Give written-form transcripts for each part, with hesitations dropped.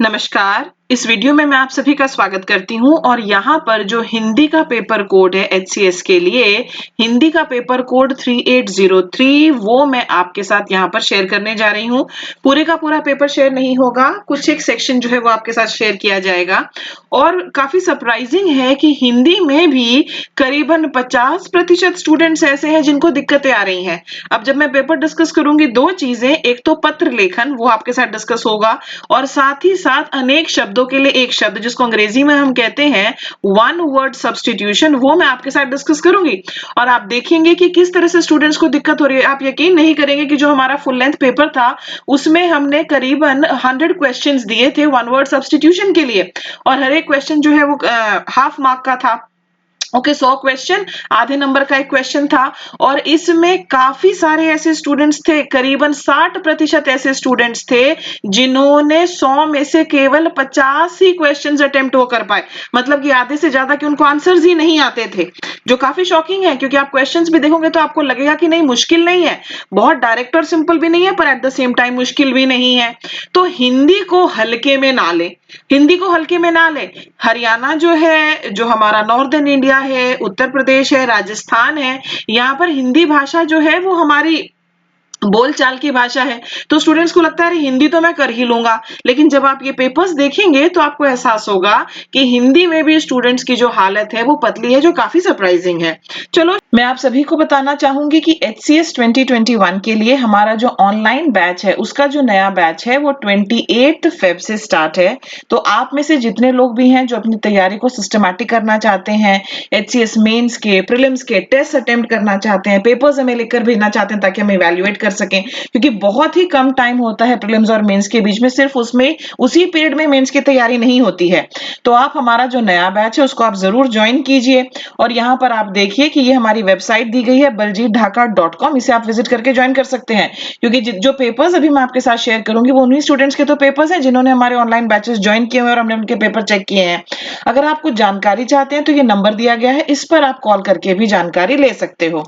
नमस्कार। इस वीडियो में मैं आप सभी का स्वागत करती हूं और यहाँ पर जो हिंदी का पेपर कोड है एचसीएस के लिए हिंदी का पेपर कोड 3803 वो मैं आपके साथ यहाँ पर शेयर करने जा रही हूँ। पूरे का पूरा पेपर शेयर नहीं होगा, कुछ एक सेक्शन जो है वो आपके साथ शेयर किया जाएगा। और काफी सरप्राइजिंग है कि हिंदी में भी करीबन 50% स्टूडेंट्स ऐसे हैं जिनको दिक्कतें आ रही हैं। अब जब मैं पेपर डिस्कस करूंगी दो चीजें, एक तो पत्र लेखन वो आपके साथ डिस्कस होगा और साथ ही साथ अनेक शब्दों के लिए एक शब्द जिसको अंग्रेजी में हम कहते हैं वन वर्ड सब्स्टिट्यूशन, वो मैं आपके साथ डिस्कस करूंगी। और आप देखेंगे कि किस तरह से स्टूडेंट्स को दिक्कत हो रही है। आप यकीन नहीं करेंगे कि जो हमारा फुल लेंथ पेपर था उसमें हमने करीबन 100 क्वेश्चंस दिए थे वन वर्ड सब्स्टिट्यूशन के लिए और हर एक क्वेश्चन जो है वो हाफ मार्क का था। ओके 100 क्वेश्चन, आधे नंबर का एक क्वेश्चन था और इसमें काफी सारे ऐसे स्टूडेंट्स थे, करीबन 60% ऐसे स्टूडेंट्स थे जिन्होंने 100 में से केवल 50 ही क्वेश्चंस अटेम्प्ट वो कर पाए। मतलब कि आधे से ज्यादा के उनको आंसर्स ही नहीं आते थे, जो काफी शॉकिंग है क्योंकि आप क्वेश्चंस भी देखोगे तो आपको लगेगा कि नहीं मुश्किल नहीं है, बहुत डायरेक्ट और सिंपल भी नहीं है पर एट द सेम टाइम मुश्किल भी नहीं है। तो हिंदी को हल्के में ना ले, हिंदी को हल्के में ना ले। हरियाणा जो है, जो हमारा नॉर्दर्न इंडिया है, उत्तर प्रदेश है, राजस्थान है, यहाँ पर हिंदी भाषा जो है वो हमारी बोलचाल की भाषा है। तो स्टूडेंट्स को लगता है हिंदी तो मैं कर ही लूंगा, लेकिन जब आप ये पेपर्स देखेंगे तो आपको एहसास होगा कि हिंदी में भी स्टूडेंट्स की जो हालत है वो पतली है, जो काफी सरप्राइजिंग है। चलो मैं आप सभी को बताना चाहूंगी कि एचसीएस 2021 के लिए हमारा जो ऑनलाइन बैच है उसका जो नया बैच है वो 28 फेब से स्टार्ट है। तो आप में से जितने लोग भी हैं जो अपनी तैयारी को सिस्टमैटिक करना चाहते हैं, एचसीएस मेंस के, प्रीलिम्स के टेस्ट अटेम्प्ट करना चाहते हैं, पेपर्स हमें लिखकर भेजना चाहते हैं ताकि हम इवैल्यूएट कर सकें, क्योंकि बहुत ही कम टाइम होता है प्रीलिम्स और मेंस के बीच में, सिर्फ उसमें उसी पीरियड में मेंस की तैयारी नहीं होती है। तो आप हमारा जो नया बैच है उसको आप जरूर ज्वाइन कीजिए। और यहाँ पर आप देखिए कि ये हमारी वेबसाइट दी गई है baljeetdhaka.com, इसे आप विजिट करके ज्वाइन कर सकते हैं, क्योंकि जो पेपर्स अभी मैं आपके साथ शेयर करूंगी वो उन्हीं स्टूडेंट्स के तो पेपर्स हैं जिन्होंने हमारे ऑनलाइन बैचेस ज्वाइन किए हुए और हमने उनके पेपर चेक किए हैं। अगर आप कुछ जानकारी चाहते हैं तो ये नंबर दिया गया है, इस पर आप कॉल करके भी जानकारी ले सकते हो।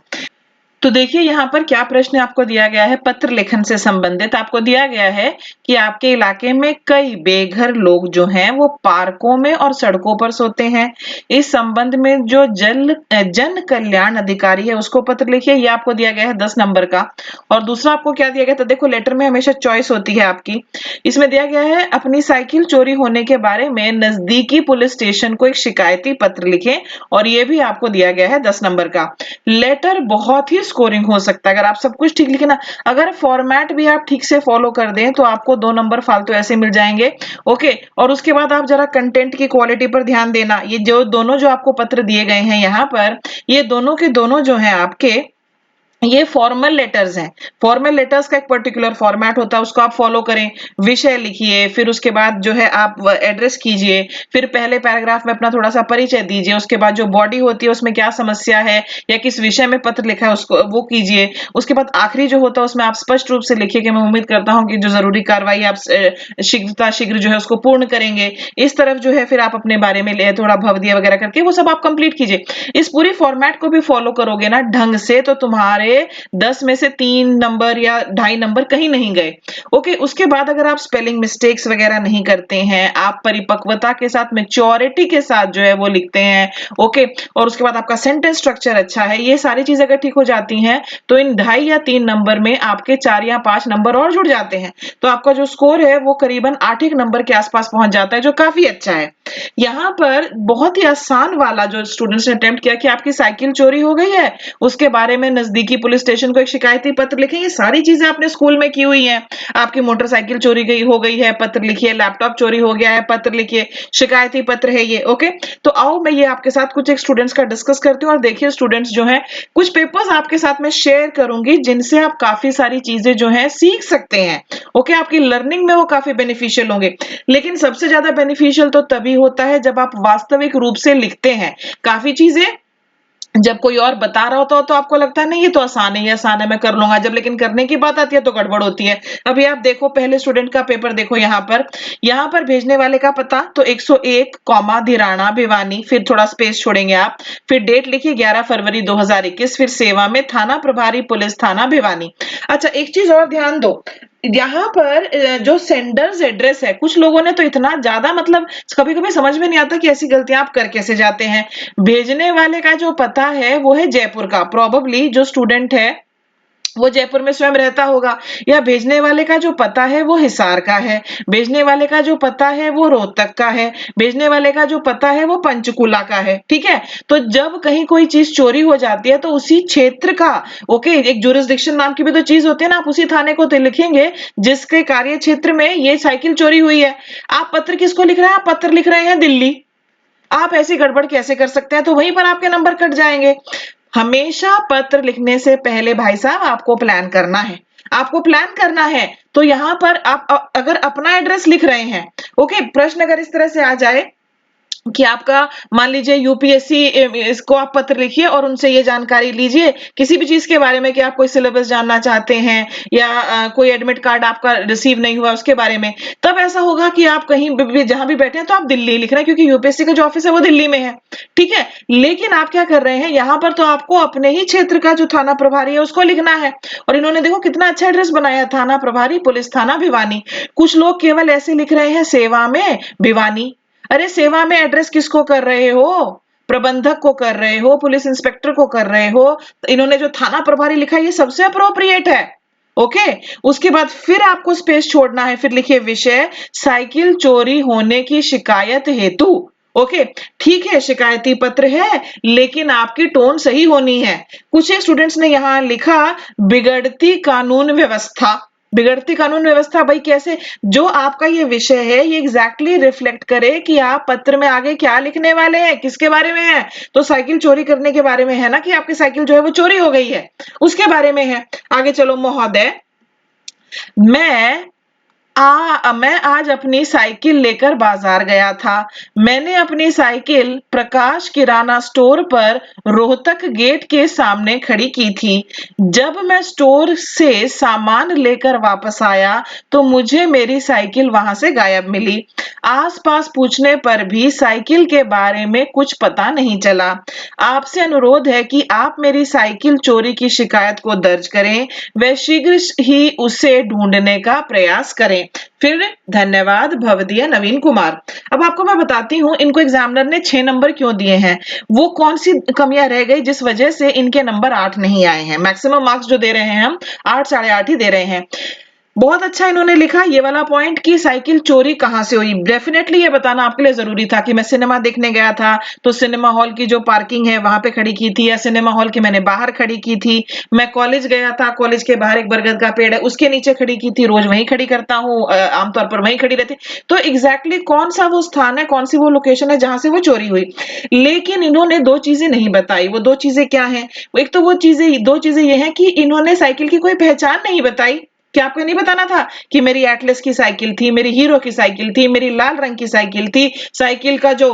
तो देखिए यहाँ पर क्या प्रश्न आपको दिया गया है। पत्र लेखन से संबंधित आपको दिया गया है कि आपके इलाके में कई बेघर लोग जो हैं वो पार्कों में और सड़कों पर सोते हैं। इस संबंध में जो जन कल्याण अधिकारी है उसको पत्र लिखिए। ये आपको दिया गया है 10 नंबर का। और दूसरा आपको क्या दिया गया था, देखो लेटर में हमेशा चॉइस होती है आपकी। इसमें दिया गया है अपनी साइकिल चोरी होने के बारे में नजदीकी पुलिस स्टेशन को एक शिकायती पत्र लिखें, और ये भी आपको दिया गया है 10 नंबर का। लेटर बहुत ही स्कोरिंग हो सकता है अगर आप सब कुछ ठीक लिखे ना। अगर फॉर्मेट भी आप ठीक से फॉलो कर दें तो आपको 2 नंबर फालतू ऐसे मिल जाएंगे। ओके, और उसके बाद आप जरा कंटेंट की क्वालिटी पर ध्यान देना। ये जो दोनों जो आपको पत्र दिए गए हैं यहाँ पर, ये दोनों के दोनों जो हैं आपके, ये फॉर्मल लेटर्स हैं। फॉर्मल लेटर्स का एक पर्टिकुलर फॉर्मेट होता है, उसको आप फॉलो करें। विषय लिखिए, फिर उसके बाद जो है आप एड्रेस कीजिए, फिर पहले पैराग्राफ में अपना थोड़ा सा परिचय दीजिए, उसके बाद जो बॉडी होती है उसमें क्या समस्या है या किस विषय में पत्र लिखा है उसको वो कीजिए। उसके बाद आखिरी जो होता है उसमें आप स्पष्ट रूप से लिखिए कि मैं उम्मीद करता हूं कि जो जरूरी कार्रवाई आप शीघ्र जो है उसको पूर्ण करेंगे। इस तरफ जो है फिर आप अपने बारे में थोड़ा भवदीय वगैरह करके वो सब आप कंप्लीट कीजिए। इस पूरी फॉर्मेट को भी फॉलो करोगे ना ढंग से तो तुम्हारे 10 में से 3 नंबर या 2.5 नंबर कहीं नहीं गए। ओके, उसके बाद अगर आप स्पेलिंग मिस्टेक्स वगैरह नहीं करते हैं, आप परिपक्वता के साथ, मैच्योरिटी के साथ जो है वो लिखते हैं, ओके, और उसके बाद आपका सेंटेंस स्ट्रक्चर अच्छा है, ये सारी चीजें अगर ठीक हो जाती हैं तो इन 2.5 या 3 नंबर में आपके 4 या 5 नंबर और जुड़ जाते हैं। तो आपका जो स्कोर है वो करीबन 8 नंबर के आसपास पहुंच जाता है, जो काफी अच्छा है। यहाँ पर बहुत ही आसान वाला जो स्टूडेंट्स ने अटेम्प्ट किया कि आपकी साइकिल चोरी हो गई है, उसके बारे में नजदीकी पुलिस स्टेशन को एक शिकायती पत्र लिखें। ये सारी चीजें आपने स्कूल में की हुई हैं। आपकी मोटरसाइकिल चोरी हो गई है, पत्र लिखिए। लैपटॉप चोरी हो गया है, पत्र लिखिए। शिकायती पत्र है ये। ओके, तो आओ मैं ये आपके साथ कुछ एक स्टूडेंट्स का डिस्कस करती हूँ। और देखिए स्टूडेंट्स जो है, कुछ पेपर्स आपके साथ में शेयर करूंगी जिनसे आप काफी सारी चीजें जो है सीख सकते हैं। ओके, आपकी लर्निंग में वो काफी बेनिफिशियल होंगे। लेकिन सबसे ज्यादा बेनिफिशियल तो तभी होता है जब आप वास्तविक रूप से लिखते हैं। काफी चीजें जब कोई और बता रहा होता हो तो आपको लगता है नहीं ये तो आसान है, ये आसान है, मैं कर लूंगा। जब लेकिन करने की बात आती है तो गड़बड़ होती है। अभी आप देखो पहले स्टूडेंट का पेपर देखो, यहाँ पर भेजने वाले का पता तो 101 कॉमा धीराना भिवानी, फिर थोड़ा स्पेस छोड़ेंगे आप, फिर डेट लिखिए 11 फरवरी 2021, फिर सेवा में थाना प्रभारी पुलिस थाना भिवानी। अच्छा, एक चीज और ध्यान दो, यहाँ पर जो सेंडर्स एड्रेस है, कुछ लोगों ने तो इतना ज्यादा मतलब कभी-कभी समझ में नहीं आता कि ऐसी गलतियां आप कर कैसे जाते हैं। भेजने वाले का जो पता है वो है जयपुर का, प्रोबेबली जो स्टूडेंट है वो जयपुर में स्वयं रहता होगा, या भेजने वाले का जो पता है वो हिसार का है, भेजने वाले का जो पता है वो रोहतक का है, भेजने वाले का जो पता है वो पंचकुला का है। ठीक है, तो जब कहीं कोई चीज चोरी हो जाती है तो उसी क्षेत्र का, ओके, एक जुरिस्डिक्शन नाम की भी तो चीज होती है ना, आप उसी थाने को तो लिखेंगे जिसके कार्य क्षेत्र में ये साइकिल चोरी हुई है। आप पत्र किसको लिख रहे हैं? आप पत्र लिख रहे हैं दिल्ली। आप ऐसी गड़बड़ कैसे कर सकते हैं? तो वहीं पर आपके नंबर कट जाएंगे। हमेशा पत्र लिखने से पहले भाई साहब आपको प्लान करना है, आपको प्लान करना है। तो यहां पर आप अगर अपना एड्रेस लिख रहे हैं, ओके, प्रश्न अगर इस तरह से आ जाए कि आपका मान लीजिए यूपीएससी, इसको आप पत्र लिखिए और उनसे ये जानकारी लीजिए किसी भी चीज के बारे में कि आप कोई सिलेबस जानना चाहते हैं या कोई एडमिट कार्ड आपका रिसीव नहीं हुआ उसके बारे में, तब ऐसा होगा कि आप कहीं भी जहां भी बैठे हैं तो आप दिल्ली लिख रहे हैं क्योंकि यूपीएससी का जो ऑफिस है वो दिल्ली में है। ठीक है, लेकिन आप क्या कर रहे हैं यहाँ पर, तो आपको अपने ही क्षेत्र का जो थाना प्रभारी है उसको लिखना है। और इन्होंने देखो कितना अच्छा एड्रेस बनाया, थाना प्रभारी पुलिस थाना भिवानी। कुछ लोग केवल ऐसे लिख रहे हैं सेवा में भिवानी। अरे सेवा में एड्रेस किसको कर रहे हो? प्रबंधक को कर रहे हो, पुलिस इंस्पेक्टर को कर रहे हो। तो इन्होंने जो थाना प्रभारी लिखा है ये सबसे अप्रोप्रिएट है। ओके, उसके बाद फिर आपको स्पेस छोड़ना है, फिर लिखिए विषय साइकिल चोरी होने की शिकायत हेतु। ओके, ठीक है, शिकायती पत्र है लेकिन आपकी टोन सही होनी है। कुछ एक स्टूडेंट्स ने यहां लिखा बिगड़ती कानून व्यवस्था। बिगड़ती कानून व्यवस्था भाई कैसे? जो आपका ये विषय है ये एग्जैक्टली रिफ्लेक्ट करे कि आप पत्र में आगे क्या लिखने वाले हैं, किसके बारे में है। तो साइकिल चोरी करने के बारे में है ना, कि आपकी साइकिल जो है वो चोरी हो गई है, उसके बारे में है। आगे चलो, महोदय मैं आज अपनी साइकिल लेकर बाजार गया था। मैंने अपनी साइकिल प्रकाश किराना स्टोर पर रोहतक गेट के सामने खड़ी की थी। जब मैं स्टोर से सामान लेकर वापस आया तो मुझे मेरी साइकिल वहां से गायब मिली। आसपास पूछने पर भी साइकिल के बारे में कुछ पता नहीं चला। आपसे अनुरोध है कि आप मेरी साइकिल चोरी की शिकायत को दर्ज करें व शीघ्र ही उसे ढूंढने का प्रयास करें। फिर धन्यवाद, भवदीय नवीन कुमार। अब आपको मैं बताती हूँ इनको एग्जामिनर ने 6 नंबर क्यों दिए हैं, वो कौन सी कमियां रह गई जिस वजह से इनके नंबर 8 नहीं आए हैं। मैक्सिमम मार्क्स जो दे रहे हैं हम 8 8.5 ही दे रहे हैं। बहुत अच्छा इन्होंने लिखा ये वाला पॉइंट कि साइकिल चोरी कहां से हुई। डेफिनेटली ये बताना आपके लिए जरूरी था कि मैं सिनेमा देखने गया था तो सिनेमा हॉल की जो पार्किंग है वहां पे खड़ी की थी, या सिनेमा हॉल के मैंने बाहर खड़ी की थी। मैं कॉलेज गया था, कॉलेज के बाहर एक बरगद का पेड़ है उसके नीचे खड़ी की थी, रोज वहीं खड़ी करता हूँ, आमतौर पर वहीं खड़ी रहती। तो एग्जैक्टली कौन सा वो स्थान है, कौन सी वो लोकेशन है जहां से वो चोरी हुई। लेकिन इन्होंने 2 चीजें नहीं बताई। वो 2 चीजें क्या है? एक तो वो चीजें 2 चीजें ये है कि इन्होंने साइकिल की कोई पहचान नहीं बताई। क्या आपको नहीं बताना था कि मेरी एटलस की साइकिल थी, मेरी हीरो की साइकिल थी, मेरी लाल रंग की साइकिल थी, साइकिल का जो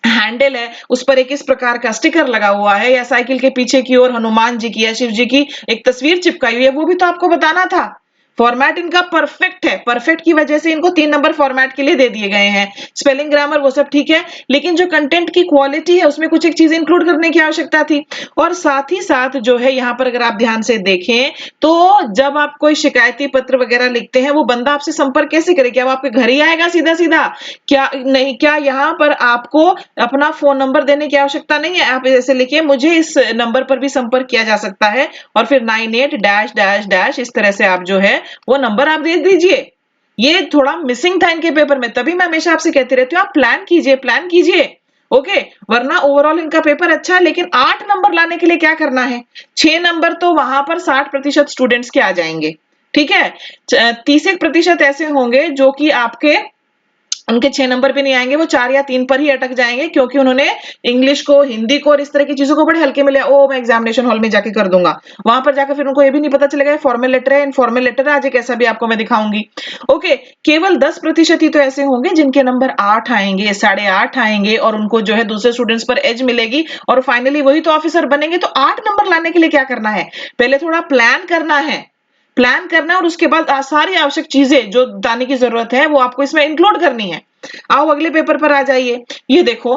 हैंडल है उस पर एक इस प्रकार का स्टिकर लगा हुआ है, या साइकिल के पीछे की ओर हनुमान जी की या शिव जी की एक तस्वीर चिपकाई हुई है, वो भी तो आपको बताना था। फॉर्मेट इनका परफेक्ट है, परफेक्ट की वजह से इनको 3 नंबर फॉर्मेट के लिए दे दिए गए हैं। स्पेलिंग ग्रामर वो सब ठीक है, लेकिन जो कंटेंट की क्वालिटी है उसमें कुछ एक चीज इंक्लूड करने की आवश्यकता थी। और साथ ही साथ जो है यहाँ पर अगर आप ध्यान से देखें तो जब आप कोई शिकायती पत्र वगैरह लिखते हैं वो बंदा आपसे संपर्क कैसे करे? क्या वो आपके घर ही आएगा सीधा सीधा? क्या नहीं, क्या यहाँ पर आपको अपना फोन नंबर देने की आवश्यकता नहीं है? आप ऐसे लिखिए मुझे इस नंबर पर भी संपर्क किया जा सकता है और फिर 98 डैश डैश डैश इस तरह से आप जो है वो नंबर आप दे दीजिए। ये थोड़ा मिसिंग था इनके पेपर में, तभी मैं हमेशा आपसे कहती रहती हूँ आप प्लान कीजिए, प्लान कीजिए। ओके, वरना ओवरऑल इनका पेपर अच्छा है, लेकिन 8 नंबर लाने के लिए क्या करना है? 6 नंबर तो वहां पर 60% स्टूडेंट्स के आ जाएंगे। ठीक है, 30% ऐसे होंगे जो कि आपके उनके 6 नंबर पे नहीं आएंगे, वो 4 या 3 पर ही अटक जाएंगे क्योंकि उन्होंने इंग्लिश को, हिंदी को और इस तरह की चीजों को बड़े हल्के में लिया। ओ मैं एग्जामिनेशन हॉल में जाके कर दूंगा, वहां पर जाकर फिर उनको ये भी नहीं पता चलेगा फॉर्मल लेटर है, इनफॉर्मल लेटर है, आज एक ऐसा भी आपको मैं दिखाऊंगी। ओके, केवल 10% ही तो ऐसे होंगे जिनके नंबर 8 आएंगे, 8.5 आएंगे और उनको जो है दूसरे स्टूडेंट्स पर एज मिलेगी और फाइनली वही तो ऑफिसर बनेंगे। तो 8 नंबर लाने के लिए क्या करना है? पहले थोड़ा प्लान करना है, प्लान करना, और उसके बाद सारी आवश्यक चीजें जो बताने की जरूरत है वो आपको इसमें इंक्लूड करनी है। आओ अगले पेपर पर आ जाइए। ये देखो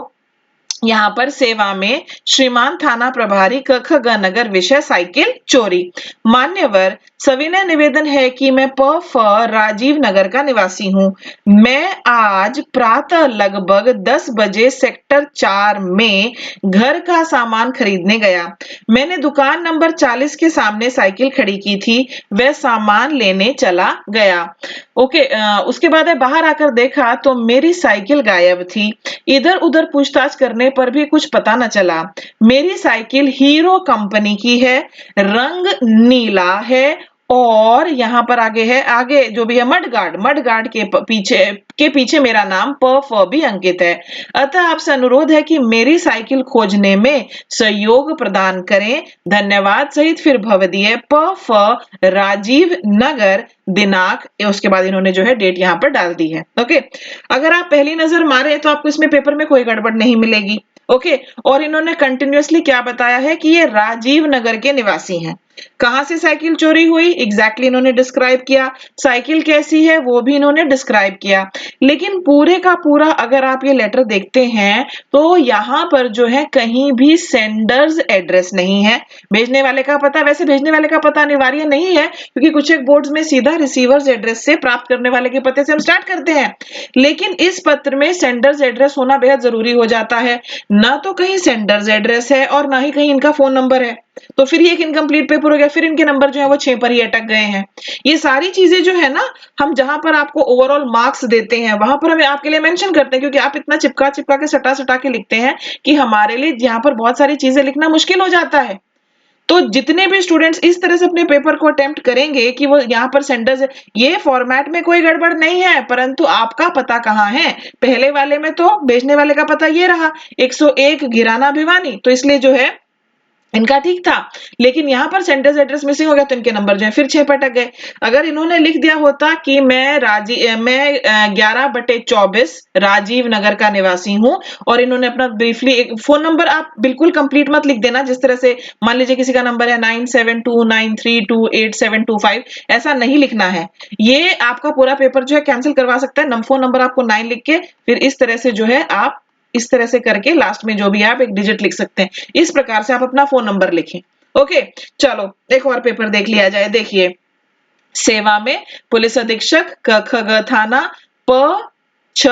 यहाँ पर सेवा में श्रीमान थाना प्रभारी कख ग नगर विषय साइकिल चोरी। मान्यवर, सविनय निवेदन है कि मैं फ राजीव नगर का निवासी हूँ। मैं आज प्रातः लगभग 10 बजे सेक्टर 4 में घर का सामान खरीदने गया। मैंने दुकान नंबर 40 के सामने साइकिल खड़ी की थी, वह सामान लेने चला गया। ओके, उसके बाद है बाहर आकर देखा तो मेरी साइकिल गायब थी। इधर उधर पूछताछ करने पर भी कुछ पता न चला। मेरी साइकिल हीरो कंपनी की है, रंग नीला है और यहाँ पर आगे जो भी है मड गार्ड के पीछे मेरा नाम प फ भी अंकित है। अतः आपसे अनुरोध है कि मेरी साइकिल खोजने में सहयोग प्रदान करें। धन्यवाद सहित फिर भवदीय प फ राजीव नगर दिनांक, उसके बाद इन्होंने जो है डेट यहाँ पर डाल दी है। ओके, अगर आप पहली नजर मारे तो आपको इसमें पेपर में कोई गड़बड़ नहीं मिलेगी। ओके, और इन्होंने कंटिन्यूअसली क्या बताया है कि ये राजीव नगर के निवासी हैं। कहां से साइकिल चोरी हुई एग्जैक्टली इन्होंने डिस्क्राइब किया, साइकिल कैसी है वो भी इन्होंने डिस्क्राइब किया। लेकिन पूरे का पूरा अगर आप ये लेटर देखते हैं तो यहाँ पर जो है कहीं भी सेंडर्स एड्रेस नहीं है, भेजने वाले का पता। वैसे भेजने वाले का पता अनिवार्य नहीं है क्योंकि कुछ एक बोर्ड्स में सीधा रिसीवर्स एड्रेस से प्राप्त करने वाले के पते से हम स्टार्ट करते हैं, लेकिन इस पत्र में सेंडर्स एड्रेस होना बेहद जरूरी हो जाता है। ना तो कहीं सेंडर्स एड्रेस है और ना ही कहीं इनका फोन नंबर है, तो फिर ये एक इनकम्प्लीट पेपर हो गया। फिर इनके नंबर जो है वो 6 पर ही अटक गए हैं। ये सारी चीजें जो है ना, हम जहां पर आपको ओवरऑल मार्क्स देते हैं वहां पर हमें आपके लिए मेंशन करते हैं, क्योंकि आप इतना चिपका चिपका के सटा सटा के लिखते हैं कि हमारे लिए यहाँ पर बहुत सारी चीजें लिखना मुश्किल हो जाता है। तो जितने भी स्टूडेंट्स इस तरह से अपने पेपर को अटेम्प्ट करेंगे कि वो यहाँ पर सेंडर्स, ये फॉर्मेट में कोई गड़बड़ नहीं है, परंतु आपका पता कहाँ है। पहले वाले में तो भेजने वाले का पता ये रहा 101 घिराना भिवानी, तो इसलिए जो है इनका ठीक था। लेकिन यहाँ पर सेंटर्स एड्रेस मिसिंग हो गया तो इनके नंबर जो है फिर 6 पर अटक गए। अगर इन्होंने लिख दिया होता कि मैं 11/24 राजीव नगर का निवासी हूं और इन्होंने अपना ब्रीफली एक फोन नंबर, आप बिल्कुल कंप्लीट मत लिख देना, जिस तरह से मान लीजिए किसी का नंबर है 9729328725, ऐसा नहीं लिखना है। ये आपका पूरा पेपर जो है कैंसिल करवा सकता है। फोन नंबर आपको 9 लिख के फिर इस तरह से जो है आप इस तरह से करके लास्ट में जो भी आप एक डिजिट लिख सकते हैं, इस प्रकार से आप अपना फोन नंबर लिखें। ओके, चलो एक और पेपर देख लिया जाए। देखिए, सेवा में पुलिस अधीक्षक क ख ग थाना प छ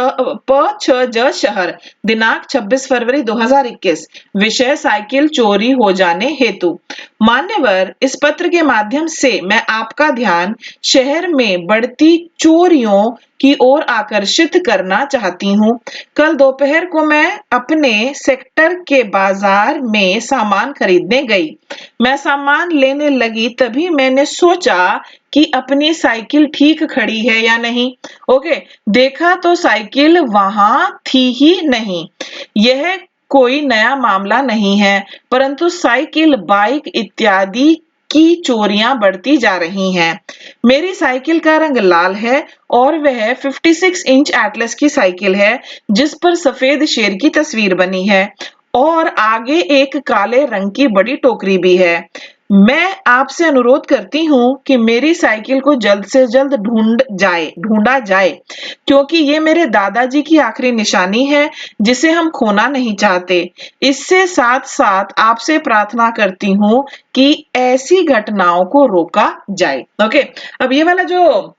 ज शहर, दिनांक 26 फरवरी 2021, विषय साइकिल चोरी हो जाने हेतु। मान्यवर, इस पत्र के माध्यम से मैं आपका ध्यान शहर में बढ़ती चोरियों की ओर आकर्षित करना चाहती हूँ। कल दोपहर को मैं अपने सेक्टर के बाजार में सामान खरीदने गई। मैं सामान लेने लगी तभी मैंने सोचा कि अपनी साइकिल ठीक खड़ी है या नहीं। ओके, देखा तो साइकिल वहां थी ही नहीं। यह कोई नया मामला नहीं है, परंतु साइकिल, बाइक इत्यादि की चोरियां बढ़ती जा रही हैं। मेरी साइकिल का रंग लाल है और वह 56 इंच एटलस की साइकिल है, जिस पर सफेद शेर की तस्वीर बनी है और आगे एक काले रंग की बड़ी टोकरी भी है। मैं आपसे अनुरोध करती हूँ कि मेरी साइकिल को जल्द से जल्द ढूंढा जाए, क्योंकि ये मेरे दादाजी की आखिरी निशानी है जिसे हम खोना नहीं चाहते। इससे साथ साथ आपसे प्रार्थना करती हूँ कि ऐसी घटनाओं को रोका जाए। ओके, अब ये वाला जो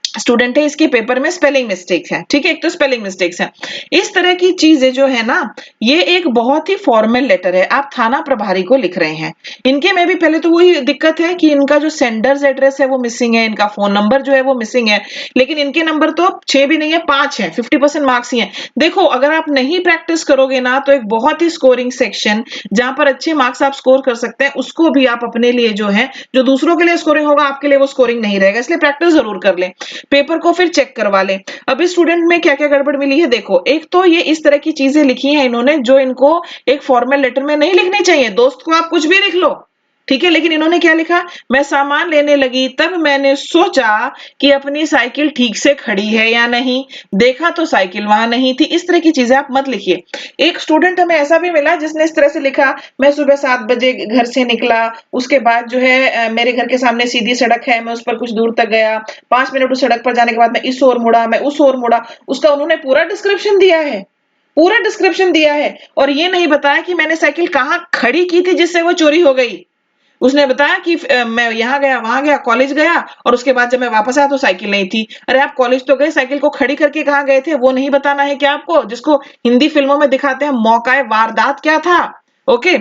स्टूडेंट है इसके पेपर में स्पेलिंग मिस्टेक्स है, ठीक है, एक तो स्पेलिंग मिस्टेक्स है। इस तरह की चीजें जो है ना, ये एक बहुत ही फॉर्मल लेटर है, आप थाना प्रभारी को लिख रहे हैं। इनके में भी पहले तो वही दिक्कत है कि इनका जो सेंडर्स एड्रेस है वो मिसिंग है, इनका फोन नंबर जो है वो मिसिंग है, लेकिन इनके नंबर तो 6 भी नहीं है, 5 है, 50% मार्क्स ही है। देखो, अगर आप नहीं प्रैक्टिस करोगे ना तो एक बहुत ही स्कोरिंग सेक्शन जहां पर अच्छे मार्क्स आप स्कोर कर सकते हैं, उसको भी आप अपने लिए जो है, जो दूसरों के लिए स्कोरिंग होगा आपके लिए वो स्कोरिंग नहीं रहेगा, इसलिए प्रैक्टिस जरूर कर लें, पेपर को फिर चेक करवा लें। अब इस स्टूडेंट में क्या क्या गड़बड़ मिली है देखो, एक तो ये इस तरह की चीजें लिखी हैं इन्होंने जो इनको एक फॉर्मल लेटर में नहीं लिखनी चाहिए। दोस्त को आप कुछ भी लिख लो, ठीक है, लेकिन इन्होंने क्या लिखा, मैं सामान लेने लगी तब मैंने सोचा कि अपनी साइकिल ठीक से खड़ी है या नहीं, देखा तो साइकिल वहां नहीं थी। इस तरह की चीजें आप मत लिखिए। एक स्टूडेंट हमें ऐसा भी मिला जिसने इस तरह से लिखा, मैं सुबह 7 बजे घर से निकला, उसके बाद जो है मेरे घर के सामने सीधी सड़क है, मैं उस पर कुछ दूर तक गया, 5 मिनट उस सड़क पर जाने के बाद मैं इस ओर मुड़ा, मैं उस ओर मुड़ा। उसका उन्होंने पूरा डिस्क्रिप्शन दिया है, पूरा डिस्क्रिप्शन दिया है और ये नहीं बताया कि मैंने साइकिल कहाँ खड़ी की थी जिससे वो चोरी हो गई। उसने बताया कि मैं यहाँ गया, वहां गया, कॉलेज गया और उसके बाद जब मैं वापस आया तो साइकिल नहीं थी। अरे आप कॉलेज तो गए, साइकिल को खड़ी करके कहाँ गए थे वो नहीं बताना है क्या आपको? जिसको हिंदी फिल्मों में दिखाते हैं मौका वारदात क्या था। ओके,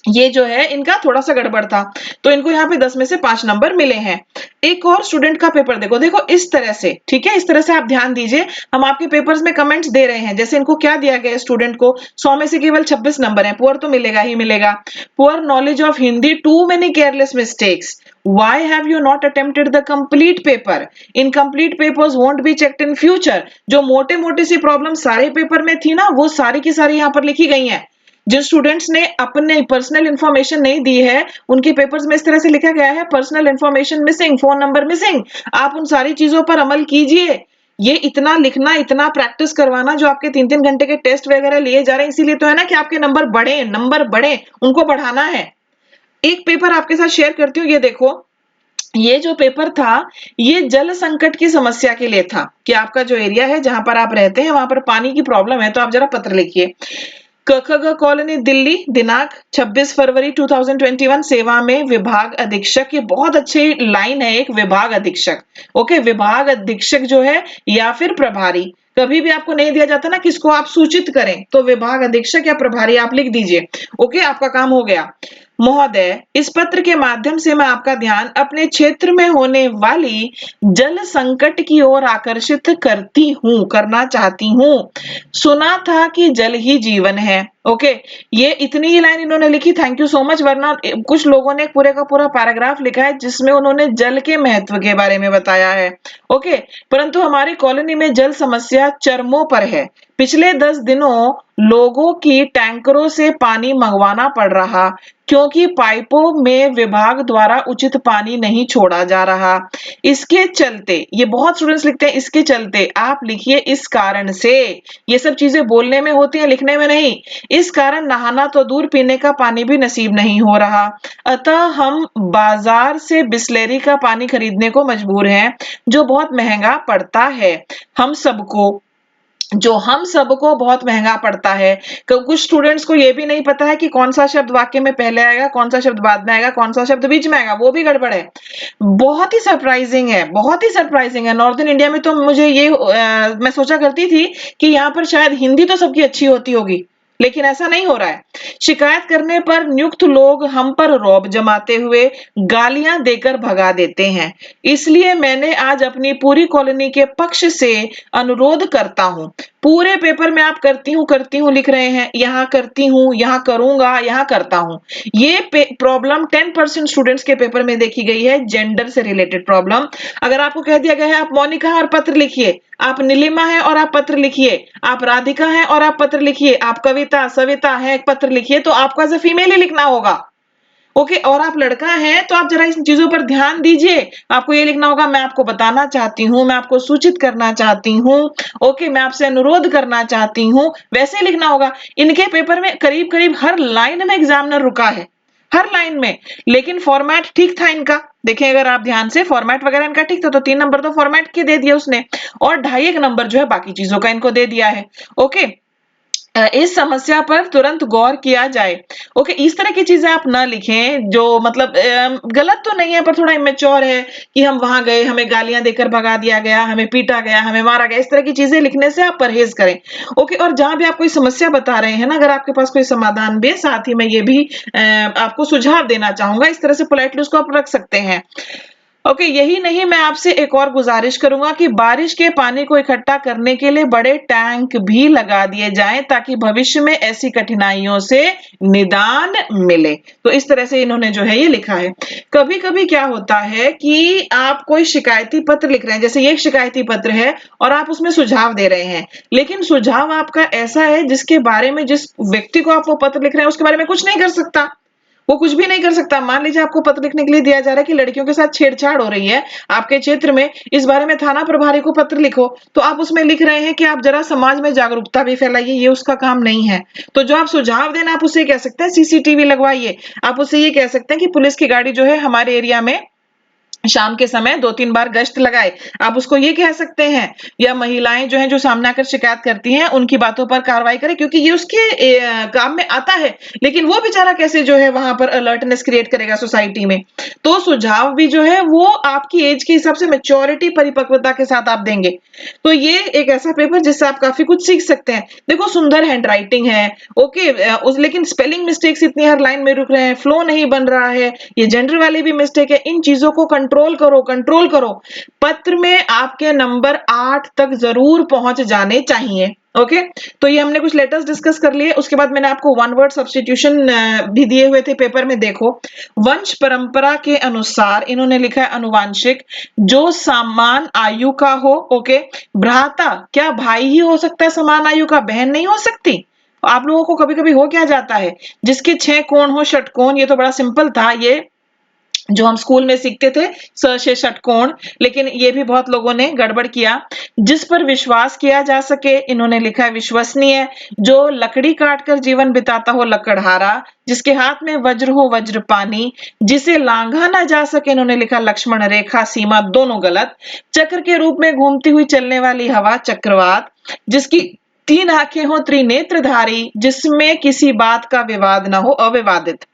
ये जो है इनका थोड़ा सा गड़बड़ था, तो इनको यहाँ पे 10 में से 5 नंबर मिले हैं। एक और स्टूडेंट का पेपर देखो, देखो इस तरह से, ठीक है, इस तरह से आप ध्यान दीजिए। हम आपके पेपर्स में कमेंट्स दे रहे हैं, जैसे इनको क्या दिया गया है स्टूडेंट को, 100 में से केवल 26 नंबर है, पुअर तो मिलेगा ही मिलेगा। Poor knowledge of Hindi, too many careless mistakes, why have you not attempted the complete paper, incomplete papers won't be checked in future। जो मोटे मोटे सी प्रॉब्लम सारे पेपर में थी ना, वो सारी की सारी यहाँ पर लिखी गई हैं। जिन स्टूडेंट्स ने अपने पर्सनल इंफॉर्मेशन नहीं दी है, उनके पेपर्स में इस तरह से लिखा गया है, personal information missing, phone number missing. आप उन सारी चीजों पर अमल कीजिए। ये इतना लिखना, इतना प्रैक्टिस करवाना, जो आपके 3-3 घंटे के टेस्ट वगैरह लिए जा रहे हैं, इसीलिए तो है ना कि आपके नंबर बढ़े, उनको बढ़ाना है। एक पेपर आपके साथ शेयर करती हूँ, ये देखो, ये जो पेपर था, ये जल संकट की समस्या के लिए था कि आपका जो एरिया है जहां पर आप रहते हैं वहां पर पानी की प्रॉब्लम है, तो आप जरा पत्र लिखिए। कखग कॉलोनी दिल्ली, दिनांक 26 फरवरी 2021, सेवा में विभाग अधीक्षक। ये बहुत अच्छी लाइन है, एक विभाग अधीक्षक। ओके, विभाग अधीक्षक जो है या फिर प्रभारी, कभी भी आपको नहीं दिया जाता ना किसको आप सूचित करें, तो विभाग अधीक्षक या प्रभारी आप लिख दीजिए। ओके, आपका काम हो गया। महोदय, इस पत्र के माध्यम से मैं आपका ध्यान अपने क्षेत्र में होने वाली जल संकट की ओर आकर्षित करना चाहती हूँ। सुना था कि जल ही जीवन है। ओके, ये इतनी ही लाइन इन्होंने लिखी, थैंक यू सो मच। वरना कुछ लोगों ने पूरे का पूरा पैराग्राफ लिखा है जिसमें उन्होंने जल के महत्व के बारे में बताया है। ओके, परंतु हमारी कॉलोनी में जल समस्या चरमों पर है। पिछले 10 दिनों लोगों की टैंकरों से पानी मंगवाना पड़ रहा, क्योंकि पाइपों में विभाग द्वारा उचित पानी नहीं छोड़ा जा रहा। इसके चलते, ये बहुत स्टूडेंट्स लिखते हैं इसके चलते, आप लिखिए इस कारण से। ये सब चीजें बोलने में होती हैं, लिखने में नहीं। इस कारण नहाना तो दूर, पीने का पानी भी नसीब नहीं हो रहा। अतः हम बाजार से बिसलेरी का पानी खरीदने को मजबूर हैं, जो बहुत महंगा पड़ता है हम सबको बहुत महंगा पड़ता है। कुछ स्टूडेंट्स को ये भी नहीं पता है कि कौन सा शब्द वाक्य में पहले आएगा, कौन सा शब्द बाद में आएगा, कौन सा शब्द बीच में आएगा, वो भी गड़बड़ है। बहुत ही सरप्राइजिंग है, बहुत ही सरप्राइजिंग है। नॉर्दर्न इंडिया में तो मुझे ये मैं सोचा करती थी कि यहाँ पर शायद हिंदी तो सबकी अच्छी होती होगी, लेकिन ऐसा नहीं हो रहा है। शिकायत करने पर नियुक्त लोग हम पर रौब जमाते हुए गालियां देकर भगा देते हैं। इसलिए मैंने आज अपनी पूरी कॉलोनी के पक्ष से अनुरोध करता हूँ। पूरे पेपर में आप करती हूँ लिख रहे हैं, यहाँ करती हूँ, यहाँ करूंगा, यहाँ करता हूँ। ये प्रॉब्लम 10% स्टूडेंट्स के पेपर में देखी गई है, जेंडर से रिलेटेड प्रॉब्लम। अगर आपको कह दिया गया है आप मोनिका और पत्र लिखिए, आप नीलिमा है और आप पत्र लिखिए, आप राधिका हैं और आप पत्र लिखिए, आप कविता सविता है पत्र लिखिए, तो आपको एज अ फीमेल ही लिखना होगा। ओके, और आप लड़का हैं तो आप जरा इन चीजों पर ध्यान दीजिए। आपको ये लिखना होगा, मैं आपको बताना चाहती हूँ, मैं आपको सूचित करना चाहती हूँ। ओके, मैं आपसे अनुरोध करना चाहती हूँ, वैसे लिखना होगा। इनके पेपर में करीब करीब हर लाइन में एग्जामिनर रुका है, हर लाइन में। लेकिन फॉर्मेट ठीक था इनका, देखें अगर आप ध्यान से, फॉर्मेट वगैरह इनका ठीक था, तो 3 नंबर तो फॉर्मेट के दे दिए उसने, और 2.5 नंबर जो है बाकी चीजों का इनको दे दिया है। ओके, इस समस्या पर तुरंत गौर किया जाए। ओके, इस तरह की चीजें आप ना लिखें जो मतलब गलत तो नहीं है पर थोड़ा इमेच्योर है कि हम वहां गए, हमें गालियां देकर भगा दिया गया, हमें पीटा गया, हमें मारा गया। इस तरह की चीजें लिखने से आप परहेज करें। ओके, और जहां भी आप कोई समस्या बता रहे हैं ना, अगर आपके पास कोई समाधान भी है, साथ ही मैं ये भी आपको सुझाव देना चाहूंगा, इस तरह से पोलाइटली उसको आप रख सकते हैं। ओके, यही नहीं, मैं आपसे एक और गुजारिश करूंगा कि बारिश के पानी को इकट्ठा करने के लिए बड़े टैंक भी लगा दिए जाएं, ताकि भविष्य में ऐसी कठिनाइयों से निदान मिले। तो इस तरह से इन्होंने जो है ये लिखा है। कभी कभी क्या होता है कि आप कोई शिकायती पत्र लिख रहे हैं, जैसे ये एक शिकायती पत्र है और आप उसमें सुझाव दे रहे हैं, लेकिन सुझाव आपका ऐसा है जिसके बारे में, जिस व्यक्ति को आप वो पत्र लिख रहे हैं उसके बारे में कुछ नहीं कर सकता, वो कुछ भी नहीं कर सकता। मान लीजिए आपको पत्र लिखने के लिए दिया जा रहा है कि लड़कियों के साथ छेड़छाड़ हो रही है आपके क्षेत्र में, इस बारे में थाना प्रभारी को पत्र लिखो, तो आप उसमें लिख रहे हैं कि आप जरा समाज में जागरूकता भी फैलाइए, ये उसका काम नहीं है। तो जो आप सुझाव देना, आप उसे कह सकते हैं सीसीटीवी लगवाइए, आप उसे ये कह सकते हैं कि पुलिस की गाड़ी जो है हमारे एरिया में शाम के समय 2-3 बार गश्त लगाए, आप उसको ये कह सकते हैं। या महिलाएं जो हैं जो सामने आकर शिकायत करती हैं उनकी बातों पर कार्रवाई करें, क्योंकि ये उसके काम में आता है, लेकिन वो बेचारा कैसे जो है वहां पर अलर्टनेस क्रिएट करेगा सोसाइटी में। तो सुझाव भी जो है वो आपकी एज के हिसाब से मैच्योरिटी परिपक्वता के साथ आप देंगे। तो ये एक ऐसा पेपर जिससे आप काफी कुछ सीख सकते हैं। देखो सुंदर हैंडराइटिंग है, ओके, लेकिन स्पेलिंग मिस्टेक्स इतनी हर लाइन में रुक रहे हैं, फ्लो नहीं बन रहा है, ये जेंडर वाली भी मिस्टेक है। इन चीजों को कंट्रोल करो, कंट्रोल करो। पत्र में आपके नंबर 8 तक जरूर पहुंच जाने चाहिए। ओके, तो ये हमने कुछ लेटर्स डिस्कस कर लिए। उसके बाद मैंने आपको वन वर्ड सब्स्टिट्यूशन भी दिए हुए थे पेपर में। देखो, वंश परंपरा के अनुसार इन्होंने लिखा है अनुवांशिक, जो समान आयु का हो। ओके, भ्राता, क्या भाई ही हो सकता है समान आयु का, बहन नहीं हो सकती? आप लोगों को कभी कभी हो क्या जाता है, जिसके 6 कोण हो षटकोण, ये तो बड़ा सिंपल था, ये जो हम स्कूल में सीखते थे स से षटकोण, लेकिन ये भी बहुत लोगों ने गड़बड़ किया। जिस पर विश्वास किया जा सके, इन्होंने लिखा है विश्वसनीय, जो लकड़ी काटकर जीवन बिताता हो लकड़हारा, जिसके हाथ में वज्र हो वज्रपानी, जिसे लांघा ना जा सके, इन्होंने लिखा लक्ष्मण रेखा सीमा, दोनों गलत। चक्र के रूप में घूमती हुई चलने वाली हवा चक्रवात, जिसकी 3 आंखें हो त्रिनेत्रधारी, जिसमें किसी बात का विवाद ना हो अविवादित।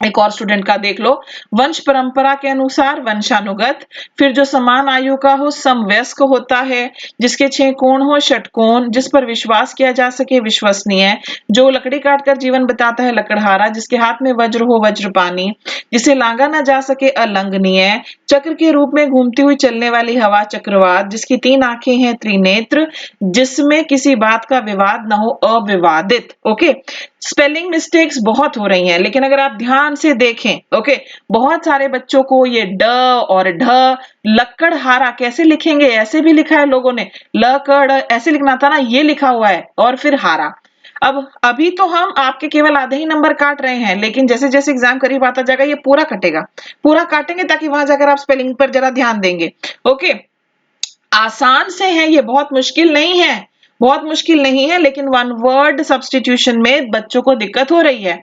एक और स्टूडेंट का देख लो, वंश परंपरा के अनुसार वंशानुगत, फिर जो समान आयु का हो समवयस्क होता है, जिसके 6 कोण हो षटकोण, जिस पर विश्वास किया जा सके विश्वसनीय, जो लकड़ी काटकर जीवन बिताता है लकड़हारा, जिसके हाथ में वज्र हो वज्रपानी, जिसे लांगा ना जा सके अलंघनीय, चक्र के रूप में घूमती हुई चलने वाली हवा चक्रवात, जिसकी 3 आंखें हैं त्रिनेत्र, जिसमें किसी बात का विवाद ना हो अविवादित। ओके, स्पेलिंग मिस्टेक्स बहुत हो रही हैं, लेकिन अगर आप ध्यान से देखें, ओके, बहुत सारे बच्चों को ये ड और ढ, लक्कड़हारा कैसे लिखेंगे, ऐसे भी लिखा है लोगों ने, लकड़ ऐसे लिखना था ना, ये लिखा हुआ है, और फिर हारा। अब अभी तो हम आपके केवल आधे ही नंबर काट रहे हैं, लेकिन जैसे जैसे एग्जाम करीब आता जाएगा ये पूरा कटेगा, पूरा काटेंगे, ताकि वहां जाकर आप स्पेलिंग पर जरा ध्यान देंगे। ओके, आसान से है ये, बहुत मुश्किल नहीं है, बहुत मुश्किल नहीं है, लेकिन वन वर्ड सब्स्टिट्यूशन में बच्चों को दिक्कत हो रही है।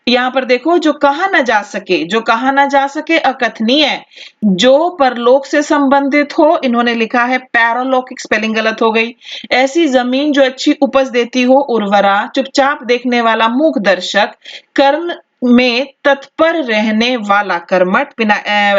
यहाँ पर देखो, जो कहा ना जा सके, जो कहा ना जा सके अकथनीय, जो परलोक से संबंधित हो, इन्होंने लिखा है पैरालौकिक, स्पेलिंग गलत हो गई। ऐसी जमीन जो अच्छी उपज देती हो उर्वरा, चुपचाप देखने वाला मूक दर्शक, कर्म में तत्पर रहने वाला कर्मठ, बिना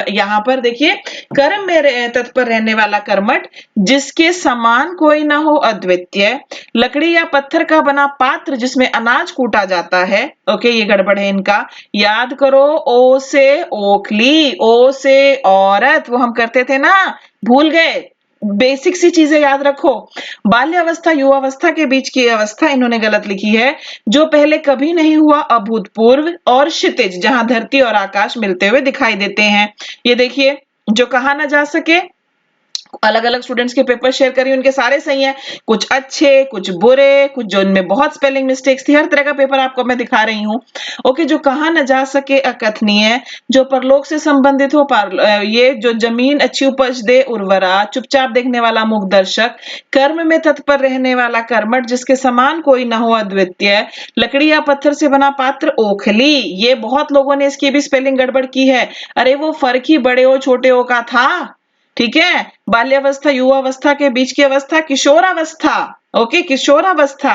यहाँ पर देखिए, कर्म में तत्पर रहने वाला कर्मठ, जिसके समान कोई ना हो अद्वितीय, लकड़ी या पत्थर का बना पात्र जिसमें अनाज कूटा जाता है। ओके, ये गड़बड़ है इनका, याद करो, ओ से ओखली, ओ से औरत, वो हम करते थे ना, भूल गए, बेसिक सी चीजें याद रखो। बाल्यावस्था युवावस्था के बीच की अवस्था इन्होंने गलत लिखी है, जो पहले कभी नहीं हुआ अभूतपूर्व, और क्षितिज, जहां धरती और आकाश मिलते हुए दिखाई देते हैं। ये देखिए, जो कहा ना जा सके, अलग अलग स्टूडेंट्स के पेपर शेयर करिए, उनके सारे सही हैं, कुछ अच्छे, कुछ बुरे, कुछ जो इनमें बहुत स्पेलिंग मिस्टेक्स थी, हर तरह का पेपर आपको मैं दिखा रही हूँ। ओके, जो कहा न जा सके अकथनीय, जो परलोक से संबंधित हो, ये जो जमीन अच्छी उपज दे उर्वरा, चुपचाप देखने वाला मूक दर्शक, कर्म में तत्पर रहने वाला कर्मठ, जिसके समान कोई न हो अद्वितीय, लकड़ी या पत्थर से बना पात्र ओखली, ये बहुत लोगों ने इसकी भी स्पेलिंग गड़बड़ की है। अरे वो फर्क ही बड़े ओ छोटे ओ का था, ठीक है। बाल्यावस्था युवावस्था के बीच की अवस्था किशोरावस्था, ओके, किशोरावस्था,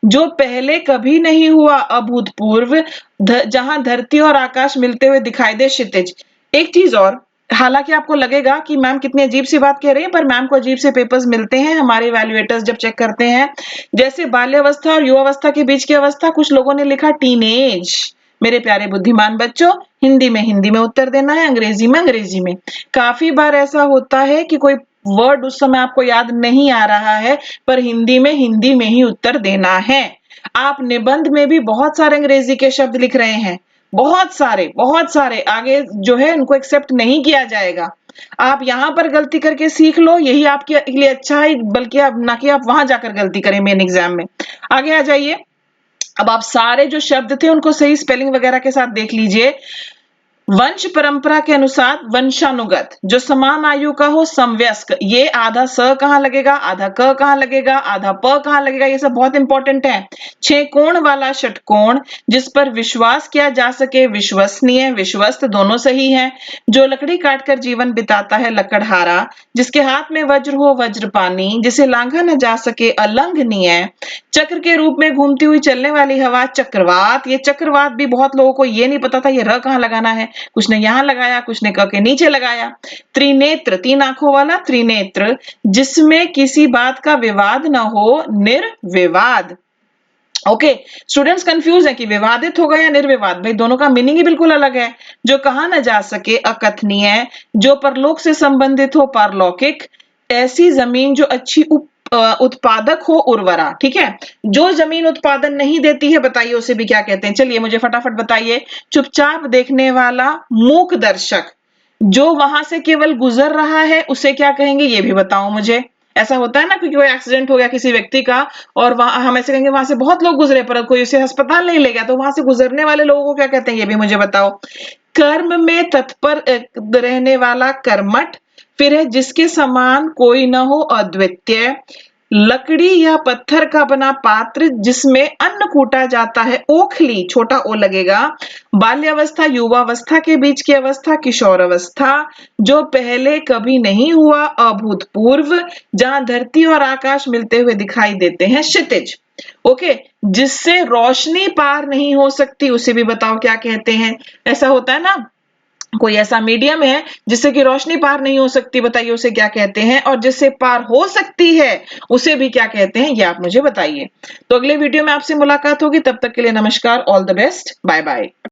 जो पहले कभी नहीं हुआ अभूतपूर्व, जहां धरती और आकाश मिलते हुए दिखाई दे क्षितिज। एक चीज और, हालांकि आपको लगेगा कि मैम कितनी अजीब सी बात कह रही है, पर मैम को अजीब से पेपर्स मिलते हैं, हमारे इवैल्यूएटर्स जब चेक करते हैं, जैसे बाल्यावस्था और युवावस्था के बीच की अवस्था, कुछ लोगों ने लिखा टीनेज। मेरे प्यारे बुद्धिमान बच्चों, हिंदी में उत्तर देना है, अंग्रेजी में अंग्रेजी में। काफी बार ऐसा होता है कि कोई वर्ड उस समय आपको याद नहीं आ रहा है, पर हिंदी में ही उत्तर देना है। आप निबंध में भी बहुत सारे अंग्रेजी के शब्द लिख रहे हैं, बहुत सारे, आगे जो है उनको एक्सेप्ट नहीं किया जाएगा। आप यहाँ पर गलती करके सीख लो, यही आपके लिए अच्छा है, बल्कि आप ना कि आप वहां जाकर गलती करें मेन एग्जाम में। आगे आ जाइए। अब आप सारे जो शब्द थे उनको सही स्पेलिंग वगैरह के साथ देख लीजिए। वंश परंपरा के अनुसार वंशानुगत, जो समान आयु का हो, समवयस्क। ये आधा स कहाँ लगेगा, आधा क कहाँ लगेगा, आधा प कहाँ लगेगा, ये सब बहुत इंपॉर्टेंट है। 6 कोण वाला षटकोण, जिस पर विश्वास किया जा सके, विश्वसनीय, विश्वस्त दोनों सही है। जो लकड़ी काटकर जीवन बिताता है, लकड़हारा। जिसके हाथ में वज्र हो, वज्रपानी। जिसे लांघा न जा सके, अलंघनीय। चक्र के रूप में घूमती हुई चलने वाली हवा, चक्रवात। ये चक्रवात भी बहुत लोगों को ये नहीं पता था ये र कहाँ लगाना है, कुछ ने यहां लगाया, कुछ ने क के नीचे लगाया। त्रिनेत्र, 3 आंखों वाला त्रिनेत्र, जिसमें किसी बात का विवाद न हो, निर्विवाद। ओके, स्टूडेंट्स कंफ्यूज है कि विवादित होगा या निर्विवाद, भाई दोनों का मीनिंग ही बिल्कुल अलग है। जो कहा न जा सके, अकथनीय। जो परलोक से संबंधित हो, पारलौकिक। ऐसी जमीन जो अच्छी उत्पादक हो, उर्वरा। ठीक है, जो जमीन उत्पादन नहीं देती है, बताइए उसे भी क्या कहते हैं, चलिए मुझे फटाफट बताइए। चुपचाप देखने वाला, मूक दर्शक। जो वहां से केवल गुजर रहा है, उसे क्या कहेंगे, ये भी बताओ मुझे। ऐसा होता है ना कि कोई एक्सीडेंट हो गया किसी व्यक्ति का, और वहां हम ऐसे कहेंगे वहां से बहुत लोग गुजरे पर कोई उसे अस्पताल नहीं ले गया, तो वहां से गुजरने वाले लोगों को क्या कहते हैं, ये भी मुझे बताओ। कर्म में तत्पर रहने वाला, कर्मठ। फिर है जिसके समान कोई न हो, अद्वितीय। लकड़ी या पत्थर का बना पात्र, जिसमें अन्न कूटा जाता है, ओखली, छोटा ओ लगेगा। बाल्यावस्था, युवावस्था के बीच की अवस्था, किशोर अवस्था। जो पहले कभी नहीं हुआ, अभूतपूर्व। जहां धरती और आकाश मिलते हुए दिखाई देते हैं, क्षितिज। ओके, जिससे रोशनी पार नहीं हो सकती, उसे भी बताओ क्या कहते हैं। ऐसा होता है ना, कोई ऐसा मीडियम है जिससे कि रोशनी पार नहीं हो सकती, बताइए उसे क्या कहते हैं। और जिससे पार हो सकती है, उसे भी क्या कहते हैं, ये आप मुझे बताइए। तो अगले वीडियो में आपसे मुलाकात होगी, तब तक के लिए नमस्कार, all the best, bye bye.